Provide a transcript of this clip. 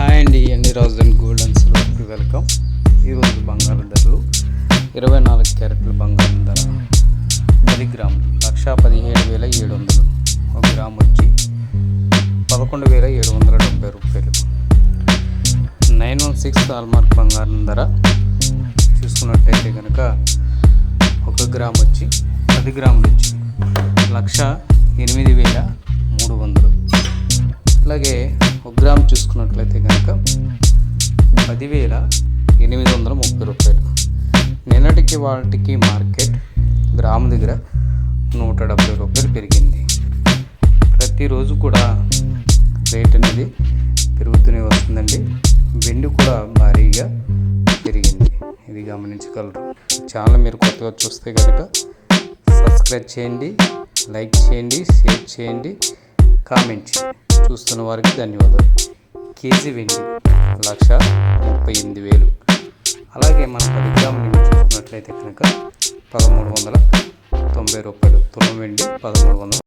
Hi అండి, ఎన్ని రోజులు గోల్డ్ అండ్ సిల్వర్కి వెల్కమ్. ఈరోజు బంగారం ధరలు 24 క్యారెట్ల బంగారం ధర 10 గ్రాములు 1,17,700, 1 గ్రాము వచ్చి 11,770 రూపాయలు. 916 హాల్మార్క్ బంగారం ధర చూసుకున్నట్టయితే కనుక 1 గ్రాము వచ్చి 10 గ్రాములు వచ్చి 1,08,300. అలాగే 1 గ్రామ్ చూసుకున్నట్లయితే కనుక 10,830 రూపాయలు. నిన్నటికి వాటికి మార్కెట్ గ్రాము దగ్గర 170 రూపాయలు పెరిగింది. ప్రతిరోజు కూడా రేట్ అనేది పెరుగుతూనే వస్తుందండి. వెండి కూడా భారీగా పెరిగింది, ఇది గమనించగలరు. ఛానల్ మీరు కొత్తగా చూస్తే కనుక సబ్స్క్రైబ్ చేయండి, లైక్ చేయండి, షేర్ చేయండి, కామెంట్ చేయండి. చూస్తున్న వారికి ధన్యవాదాలు. కేజీ వెండి 1,38,000. అలాగే మనం 10 గ్రాములు చూసుకున్నట్లయితే కనుక 1,390 రూపాయలు. తులం వెండి 1,390.